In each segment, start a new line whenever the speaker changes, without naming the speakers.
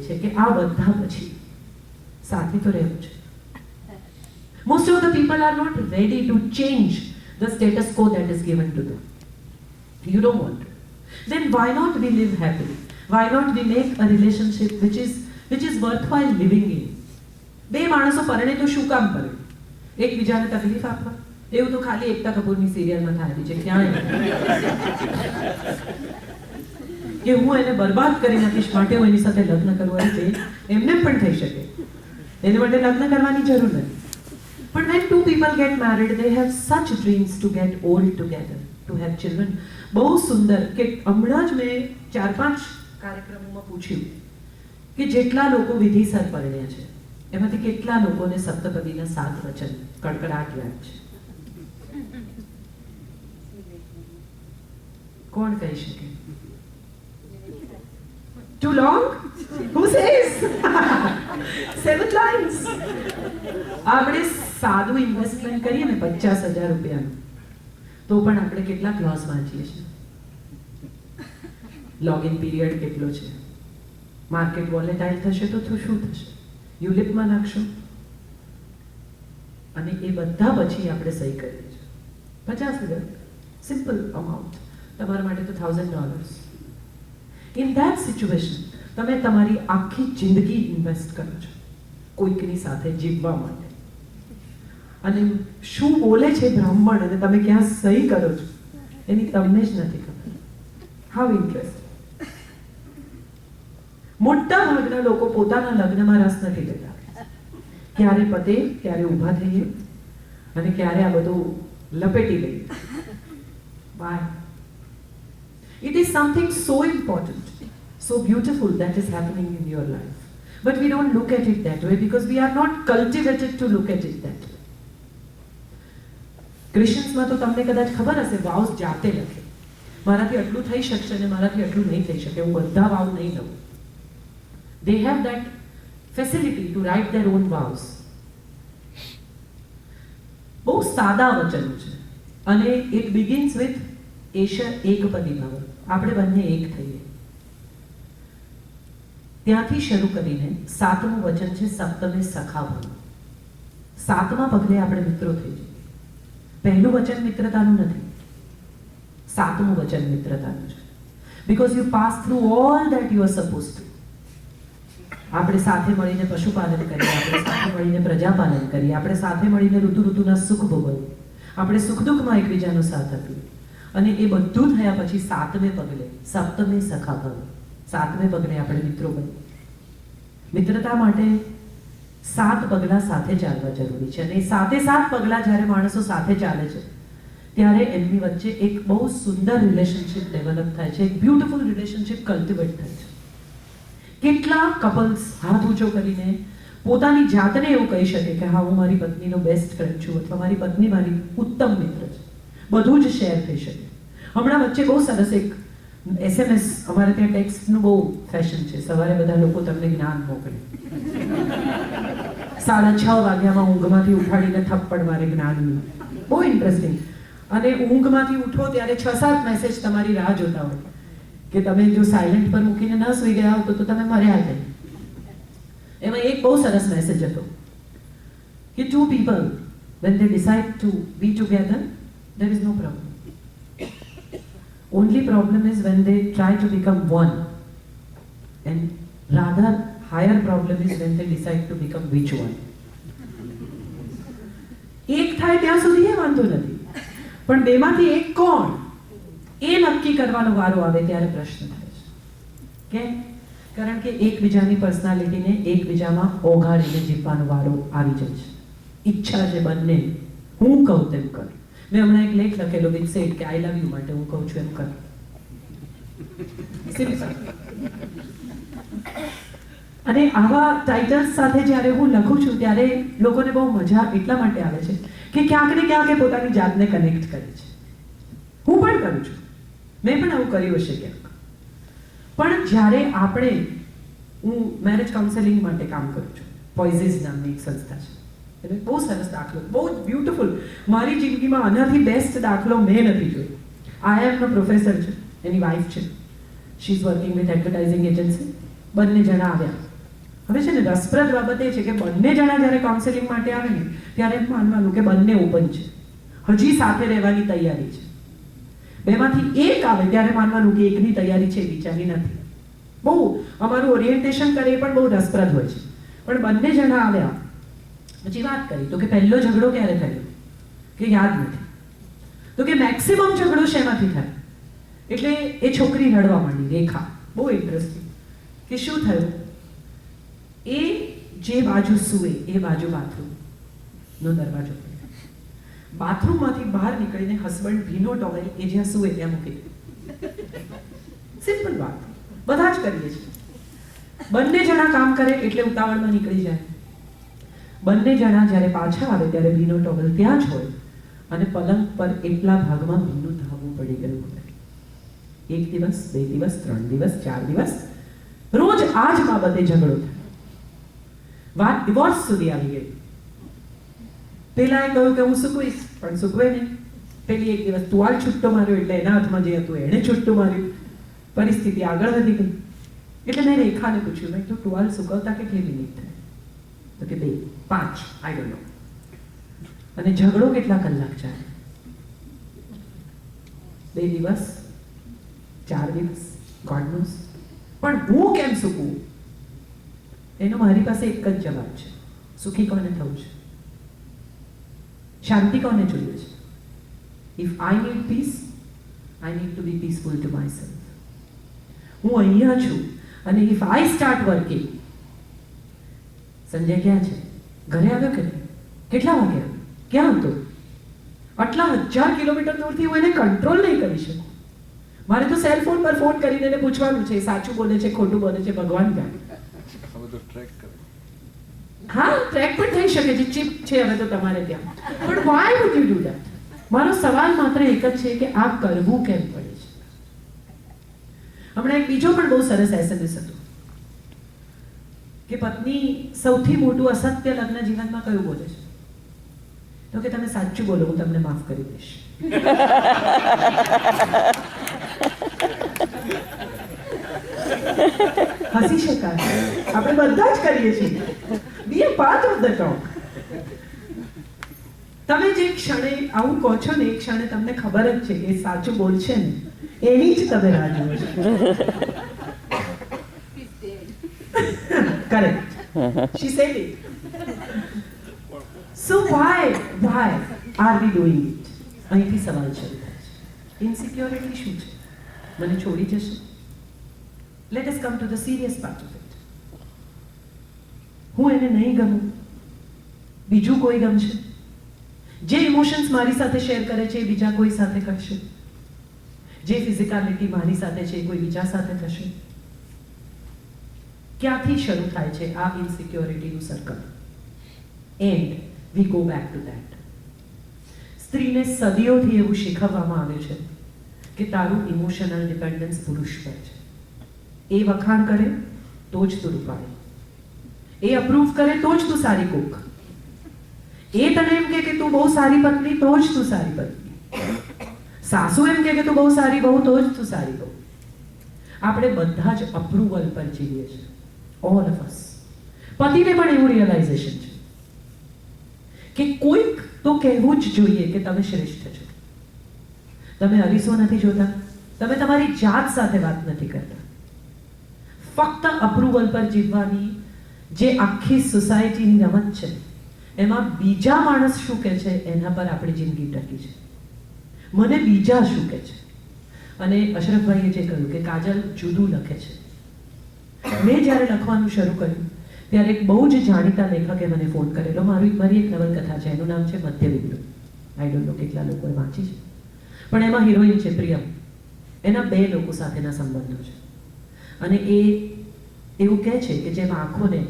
છે કે આ બધા પછી સાથે તો રહેવું છે. Most of the people are not ready to change the status quo that is given to them. You don't want it. Then why not we live happily? Why not we make a relationship which is worthwhile living in? બે માણસો પરણે તો શું કામ કરે? એકબીજાને તકલીફ આપવા? એવું તો ખાલી એકતા કપૂરની સિરિયલમાં થાય છે. ક્યાંય કે હું એને બરબાદ કરી નાખીશ માટે હું એની સાથે લગ્ન કરવું છે, એમને પણ થઈ શકે. એને માટે લગ્ન કરવાની જરૂર નથી. But when two people get married, they have such dreams to get old together, to have children. બહુ સુંદર કે હમણાં જ મેં 4-5 કાર્યક્રમોમાં પૂછ્યું કે જેટલા લોકો વિધિસર પરણ્યા છે એમાંથી કેટલા લોકોને સપ્તપદીના 7 વચન કડકડાટ યાદ છે? કોણ કહી શકે? Too long? Who says? 7 lines. આપણે સાદું ઇન્વેસ્ટમેન્ટ કરીએ ને 50,000 રૂપિયાનું તો પણ આપણે કેટલા ક્લોઝ વાંચીએ છીએ? લોગિન પીરિયડ કેટલો છે? માર્કેટ વોલેટાઇલ થશે તો શું થશે? યુલિપમાં નાખશો અને એ બધા પછી આપણે સહી કરીએ છીએ 50,000 સિમ્પલ અમાઉન્ટ, તમારા માટે તો $1,000. ઇન ધેટ સિચ્યુએશન તમે તમારી આખી જિંદગી ઇન્વેસ્ટ કરો છો કોઈકની સાથે જીવવા માટે. અને શું બોલે છે બ્રાહ્મણ અને તમે ક્યાં સહી કરો છો એની તમને જ નથી ખબર. How interest. મોટા ભાગના લોકો પોતાના લગ્નમાં રસ નથી લેતા. ક્યારે પતે ક્યારે ઊભા થઈએ અને ક્યારે આ બધું લપેટી લઈએ. Why? It is something so important, so beautiful that is happening in your life. But we don't look at it that way because we are not cultivated to look at it that way. ક્રિશ્ચન્સમાં તો તમને કદાચ ખબર હશે વાવ્સ જાતે લખે. મારાથી આટલું થઈ શકશે અને મારાથી આટલું નહીં થઈ શકે, હું બધા વાવ નહીં લઉં. They have that facility to write their own vows. બહુ સાદા વચનો છે અને it begins with એશ એકપદી ભાવ. આપણે બંને એક થઈએ. ત્યાંથી શરૂ કરીને 7મું વચન છે સપ્તમે સખા ભવ. 7મા પગલે આપણે મિત્રો થઈ જઈએ. પહેલું વચન મિત્રતાનું નથી, 7મું વચન મિત્રતાનું છે. Because you pass through all that you are supposed to. આપણે સાથે મળીને પશુપાલન કરીએ, આપણે સાથે મળીને પ્રજાપાલન કરીએ, આપણે સાથે મળીને ઋતુના સુખ ભોગવીએ, આપણે સુખ દુઃખમાં એકબીજાનો સાથ આપીએ. અને એ બધું થયા પછી 7મે પગલે સપ્તમે સખા ભવ. 7મે પગલે આપણે મિત્રો બનીએ. મિત્રતા માટે 7 પગલા સાથે ચાલવા જરૂરી છે અને 7 પગલા જ્યારે માણસો સાથે ચાલે છે ત્યારે એમની વચ્ચે એક બહુ સુંદર રિલેશનશિપ ડેવલપ થાય છે, એક બ્યુટીફુલ રિલેશનશિપ કલ્ટિવેટ થાય છે. કેટલા કપલ્સ હાથ ઊંચો કરીને પોતાની જાતને એવું કહી શકે કે હા હું મારી પત્નીનો બેસ્ટ ફ્રેન્ડ છું અથવા મારી પત્ની મારી ઉત્તમ મિત્ર છે. બધું જ શેર થઈ શકે. હમણાં વચ્ચે બહુ સરસ એક SMS, અમારે ત્યાં ટેક્સ્ટનું બહુ ફેશન છે. સવારે બધા લોકો તમને જ્ઞાન મોકલે. 6:30 વાગ્યામાં ઊંઘમાંથી ઉઠાડીને થપ્પડ મારે જ્ઞાનની. બહુ ઇન્ટરેસ્ટિંગ. અને ઊંઘમાંથી ઉઠો ત્યારે 6-7 મેસેજ તમારી રાહ જોતા હોય કે તમે જો સાયલેન્ટ પર મૂકીને ન સૂઈ ગયા હો તો તમે મર્યા જ નહીં. એમાં એક બહુ સરસ મેસેજ હતો કે 2 people when they decide to be together there is no problem. Only problem is when they try to become one, and rather higher problem is when they decide to become which one. એક થાય ત્યાં સુધી એ વાંધો નથી, પણ બેમાંથી એક કોણ એ નક્કી કરવાનો વારો આવે ત્યારે પ્રશ્ન થાય છે. કેમ? કારણ કે એકબીજાની પર્સનાલિટીને એકબીજામાં ઓગાળીને જીવવાનો વારો આવી જાય છે. ઈચ્છા છે બંને હું કહું તેમ કર. મેં હમણાં એક લેખ લખેલો વિથ સેડ કે આઈ લવ યુ માટે હું કહું છું એમ કર. અને આવા ટાઇટલ્સ સાથે જ્યારે હું લખું છું ત્યારે લોકોને બહુ મજા એટલા માટે આવે છે કે ક્યાંક ને ક્યાંક એ પોતાની જાતને કનેક્ટ કરે છે. હું પણ કરું છું, મેં પણ આવું કર્યું હશે ક્યાંક. પણ જ્યારે આપણે, હું મેરેજ કાઉન્સેલિંગ માટે કામ કરું છું, પોઇઝિસ નામની એક સંસ્થા છે. એટલે બહુ સરસ દાખલો, બહુ બ્યુટીફુલ. મારી જિંદગીમાં આનાથી બેસ્ટ દાખલો મેં નથી જોયો. IIMનો પ્રોફેસર છે, એની વાઇફ છે, she is working with advertising agency. બંને જણા આવ્યા હવે છે ને રસપ્રદ બાબત એ છે કે બંને જણા જ્યારે કાઉન્સેલિંગ માટે આવે ને ત્યારે એમ માનવાનું કે બંને ઓપન છે, હજી સાથે રહેવાની તૈયારી છે. બેમાંથી એક આવે ત્યારે માનવાનું કે એકની તૈયારી છે, બીજાની નથી. બહુ અમારું ઓરિએન્ટેશન કરે એ પણ બહુ રસપ્રદ હોય છે. પણ બંને જણા આવ્યા પછી વાત કરી તો કે પહેલો ઝઘડો ક્યારે થયો કે યાદ નથી. તો કે મેક્સિમમ ઝઘડો શેમાંથી થાય? એટલે એ છોકરી રડવા માંડી, રેખા. બહુ ઇન્ટરેસ્ટિંગ કે શું થયું? એ જે બાજુ સૂવે એ બાજુ બાથરૂમનો દરવાજો ખોલ્યો. બાથરૂમમાંથી બહાર નીકળીને હસબન્ડ ભીનો ટોવેલ એ જ્યાં સૂવે ત્યાં મૂકી દીધો. સિમ્પલ વાત, બધા જ કરીએ છીએ. બંને જણા કામ કરે એટલે ઉતાવળમાં નીકળી જાય. બંને જણા જ્યારે પાછા આવે ત્યારે ભીનો ટોવેલ ત્યાં જ હોય અને પલંગ પર એટલા ભાગમાં ભીનું ધાવું પડી ગયું હોય. 1 દિવસ, 2 દિવસ, 3 દિવસ, 4 દિવસ રોજ આ જ બાબતે ઝઘડો થાય. વાત ડિવોર્સ સુધી આવી ગઈ. પેલાએ કહ્યું કે હું સૂકવીશ, પણ સૂકવે નહીં. પેલી એક દિવસ ટુવાલ છૂટો માર્યો એટલે એના હાથમાં જે હતું એણે છૂટું માર્યું. પરિસ્થિતિ આગળ વધી ગઈ. એટલે મેં રેખાને પૂછ્યું, મેં તો ટુવાલ સુકવતા કેટલી મિનિટ થાય? તો કે 2, 5, આઈ ડોન્ટ નો. અને ઝઘડો કેટલા કલાક ચાલે? 2 દિવસ, 4 દિવસ, ગોડ નોઝ. પણ હું કેમ સૂકવું? એનો મારી પાસે એક જ જવાબ છે. સુખી કોને થવું છે? શાંતિ કોને જોઈએ છે? If I need peace, I need to be peaceful to my self. હું અહીંયા છું અને if I start working, Sanjay ક્યાં છે? ઘરે આવ્યો કે નહીં? કેટલા વાગે આવ્યો? ક્યાં હતો? આટલા 1000 કિલોમીટર દૂરથી હું એને કંટ્રોલ નહીં કરી શકું. મારે તો સેલ ફોન પર ફોન કરીને એને પૂછવાનું છે સાચું બોલે છે, ખોટું બોલે છે, ભગવાન જાણે. હા, ટ્રેક પણ થઈ શકે છે, ચીપ છે હવે તો તમારે ત્યાં. પણ why would you do that? મારો સવાલ માત્ર એક જ છે કે આ કરવું કેમ પડે છે? હમણાં એક બીજો પણ બહુ સરસ એસએમએસ હતો કે પત્ની સૌથી મોટું અસત્ય લગ્ન જીવનમાં કયું બોલે છે? તો કે તમે સાચું બોલો, હું તમને માફ કરી દઈશ. હસી શકાય, આપણે બધા જ કરીએ છીએ. Be a part of the talk. તમે જે ક્ષણે આવું કહો છો ને એ ક્ષણે તમને ખબર જ છે કે એ સાચું બોલશે ને એની જ તમે રાહ જુઓ છો. Correct, she said it. So why are we doing it? અહીંથી સવાલ શરૂ થાય છે. ઇન્સિક્યોરિટી શું છે? મને છોડી જશે? Let us come to the serious part of it. હું એને નહીં ગમું, બીજું કોઈ ગમશે? જે ઇમોશન્સ મારી સાથે શેર કરે છે એ બીજા કોઈ સાથે કરશે? જે ફિઝિકાલિટી મારી સાથે છે એ કોઈ બીજા સાથે થશે? ક્યાંથી શરૂ થાય છે આ ઇન્સિક્યોરિટીનું circle? And we go back to that. સ્ત્રીને સદીઓથી એવું શીખવવામાં આવ્યું છે કે તારું ઇમોશનલ ડિપેન્ડન્સ પુરુષ પર છે. એ વખાણ કરે તો જ તું રૂપાળી, એ અપ્રૂવ કરે તો જ તું સારી કુક, એ તને એમ કે તું બહુ સારી પત્ની તો જ તું સારી પત્ની, સાસુ એમ કે તું બહુ સારી બહુ તો જ તું સારી બહુ. આપણે બધા જ અપ્રુવલ પર જીવીએ છીએ, ઓલ ઓફ અસ. પતિને પણ એવું રિયલાઇઝેશન છે કે કોઈક તો કહેવું જ જોઈએ કે તમે શ્રેષ્ઠ છો. તમે અરીસો નથી જોતા, તમે તમારી જાત સાથે વાત નથી કરતા. ફક્ત અપ્રુવલ પર જીવવાની જે આખી સોસાયટીની રમત છે એમાં બીજા માણસ શું કહે છે એના પર આપણી જિંદગી ટકી છે. મને બીજા શું કહે છે? અને અશરફભાઈએ જે કહ્યું કે કાજલ જુદું લખે છે. મેં જ્યારે લખવાનું શરૂ કર્યું ત્યારે એક બહુ જ જાણીતા લેખકે મને ફોન કરેલો. મારી એક નવલકથા છે, એનું નામ છે મધ્યબિંદુ. આઈ ડોન્ટ નો કેટલા લોકોએ વાંચી છે, પણ એમાં હિરોઈન છે પ્રિયમ. એના 2 લોકો સાથેના સંબંધો છે અને એ એવું કહે છે કે જેમ આંખોને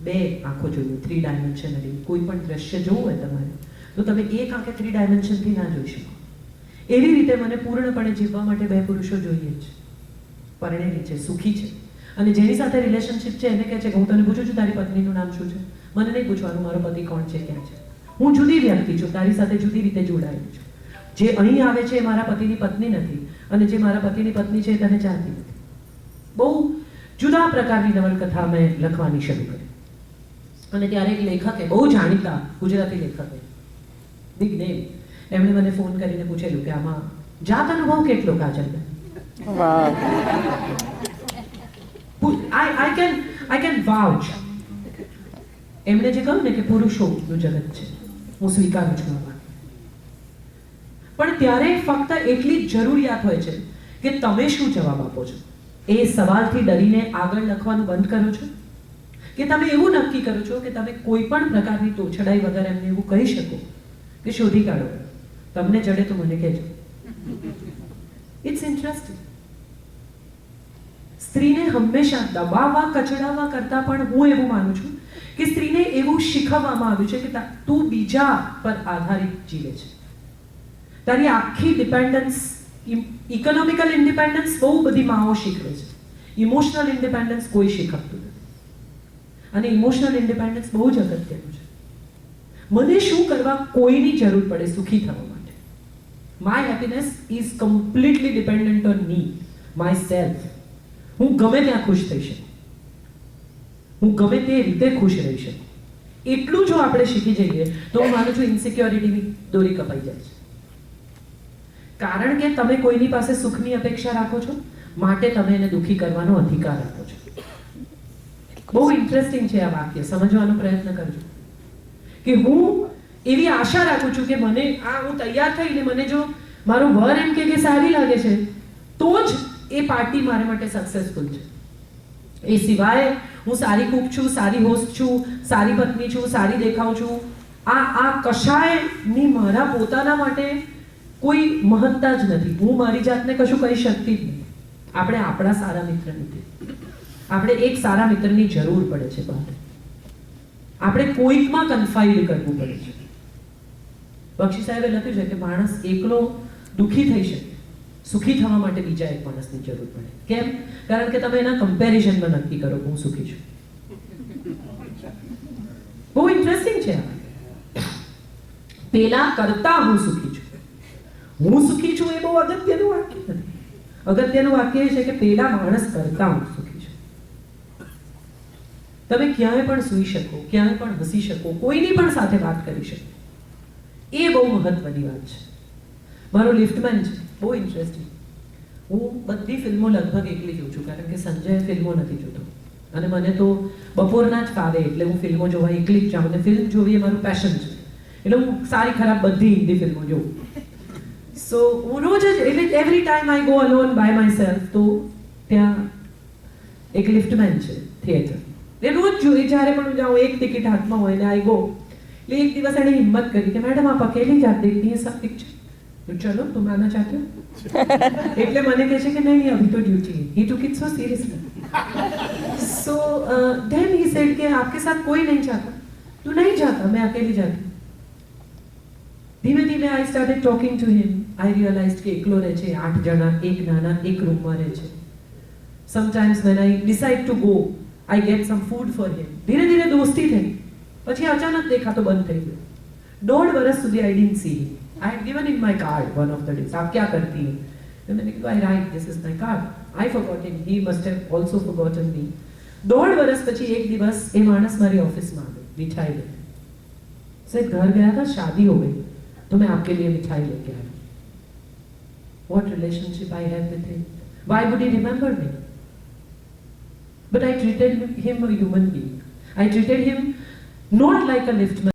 2 આંખો જોઈએ, 3 ડાયમેન્શનલી કોઈ પણ દ્રશ્ય જોવું હોય તમારે તો તમે એક આંખે 3 ડાયમેન્શનથી ના જોઈ શકો. એવી રીતે મને પૂર્ણપણે જીવવા માટે 2 પુરુષો જોઈએ છે. પરણેલી છે, સુખી છે અને જેની સાથે રિલેશનશિપ છે એને કહે છે કે હું તને પૂછું છું તારી પત્નીનું નામ શું છે? મને નહીં પૂછવાનું મારો પતિ કોણ છે, ક્યાં છે. હું જુદી વ્યક્તિ છું, તારી સાથે જુદી રીતે જોડાયેલી છું. જે અહીં આવે છે એ મારા પતિની પત્ની નથી અને જે મારા પતિની પત્ની છે એ તને ચાહતી નથી. બહુ જુદા પ્રકારની નવલકથા મેં લખવાની શરૂ કરી. અને ત્યારે એક લેખકે, બહુ જાણીતા ગુજરાતી લેખકે, બિગ નેમ, એમણે મને ફોન કરીને પૂછેલું કે આમાં જાત અનુભવ કેટલો, કાજલબેન? I can vouch. એમણે જે કહ્યું ને કે પુરુષોનું જગત છે, હું સ્વીકારું છું આ વાત. પણ ત્યારે ફક્ત એટલી જ જરૂરિયાત હોય છે કે તમે શું જવાબ આપો છો. એ સવાલથી ડરીને આગળ લખવાનું બંધ કરો છો, કે તમે એવું નક્કી કરો છો કે તમે કોઈ પણ પ્રકારની તોછડાઈ વગર એમને એવું કહી શકો કે શોધી કાઢો, તમને જડે તો મને કહેજો. It's interesting. સ્ત્રીને હંમેશા દબાવવા, કચડાવવા કરતા પણ હું એવું માનું છું કે સ્ત્રીને એવું શીખવવામાં આવ્યું છે કે તું બીજા પર આધારિત જીવે છે. તારી આખી ડિપેન્ડન્સ, ઇકોનોમિકલ ઇન્ડિપેન્ડન્સ બહુ બધી માઓ શીખવે છે, ઇમોશનલ ઇન્ડિપેન્ડન્સ કોઈ શીખવતું નથી. અને ઇમોશનલ ઇન્ડિપેન્ડન્સ બહુ જ અગત્યનું છે. મને શું કરવા કોઈની જરૂર પડે સુખી થવા માટે. My happiness is completely dependent on me, my self. હું ગમે ત્યાં ખુશ થઈ શકું, હું ગમે તે રીતે ખુશ રહી શકું. એટલું જો આપણે શીખી જઈએ તો હું માનું છું ઇન્સિક્યોરિટીની દોરી કપાઈ જાય છે. કારણ કે તમે કોઈની પાસે સુખની અપેક્ષા રાખો છો, માટે તમે એને દુઃખી કરવાનો અધિકાર આપો છો. બહુ ઇન્ટરેસ્ટિંગ છે આ વાક્ય, સમજવાનો પ્રયત્ન કરજો. કે હું એવી આશા રાખું છું કે મને હું તૈયાર થઈને મને જો મારો વર એમ કે સારી લાગે છે તો જ એ પાર્ટી મારા માટે સક્સેસફુલ છે. એ સિવાય હું સારી કુક છું, સારી હોસ્ટ છું, સારી પત્ની છું, સારી દેખાઉં છું, આ કશાયની મારા પોતાના માટે કોઈ મહત્તા જ નથી. હું મારી જાતને કશું કહી શકતી જ નહીં. આપણે આપણા સારા મિત્ર નથી. આપણે એક સારા મિત્રની જરૂર પડે છે બહાર. આપણે કોઈકમાં કન્ફાઇડ કરવું પડે છે. બક્ષી સાહેબે લખ્યું છે કે માણસ એકલો દુઃખી થઈ શકે, સુખી થવા માટે બીજા એક માણસની જરૂર પડે. કેમ? કારણ કે તમે એના કમ્પેરિઝનમાં નક્કી કરો કે હું સુખી છું. બહુ ઇન્ટરેસ્ટિંગ છે આ. પેલા કરતા હું સુખી છું. હું સુખી છું એ બહુ અગત્યનું વાક્ય નથી. અગત્યનું વાક્ય એ છે કે પેલા માણસ કરતા હું સુખી છું. તમે ક્યાંય પણ સૂઈ શકો, ક્યાંય પણ હસી શકો, કોઈની પણ સાથે વાત કરી શકો. એ બહુ મહત્વની વાત છે. મારો લિફ્ટમેન છે, બહુ ઇન્ટરેસ્ટિંગ. હું બધી ફિલ્મો લગભગ એકલી જોઉં છું, કારણ કે સંજય ફિલ્મો નથી જોતો અને મને તો બપોરના જ ફાવે, એટલે હું ફિલ્મો જોવા એકલી જ જાઉં. અને ફિલ્મ જોવી એ મારું પેશન છે, એટલે હું સારી ખરાબ બધી હિન્દી ફિલ્મો જોઉં. સો હું રોજ જ, એટલે every time I go alone by my self, તો ત્યાં એક લિફ્ટમેન છે થિયેટર, એ રોજ જોઈએ જ્યારે પણ હું જાઉં, એક ટિકિટ હાથમાં હોય ને આઈ ગો. એટલે એક દિવસ એણે હિંમત કરી કે મેડમ આપ અકેલી જાતે इतनी है सब पिक्चर, चलो तुम आना चाहते हो? એટલે મને કહે છે કે નહીં अभी तो ड्यूटी है. He took it so seriously. So then he said कि आपके साथ कोई नहीं चाहता. तू नहीं जाता, मैं अकेली जाती. ધીમે ધીમે I started talking to him. I realized કે એકલો રહે છે, 8 જણા એક નાના એક રૂમમાં રહે છે. Sometimes when I decide to go, I get some food for him. ધીરે ધીરે દોસ્તી થઈ. પછી અચાનક દેખાતો બંધ થઈ ગયો. 1.5 વર્ષ સુધી I didn't see him. I had given him my card one of the days. आप क्या करती हैं? तो मैंने कहा I write, this is my card. I forgot him. He must have also forgotten me. 1.5 વર્ષ પછી એક દિવસ એ માણસ મારી ઓફિસમાં આવ્યો मिठाई लेने. सर घर गया था, शादी हो गई, तो मैं आपके लिए मिठाई लेके आया. What relationship I have with him? Why would he remember me? But I treated him a human being. I treated him not like a liftman.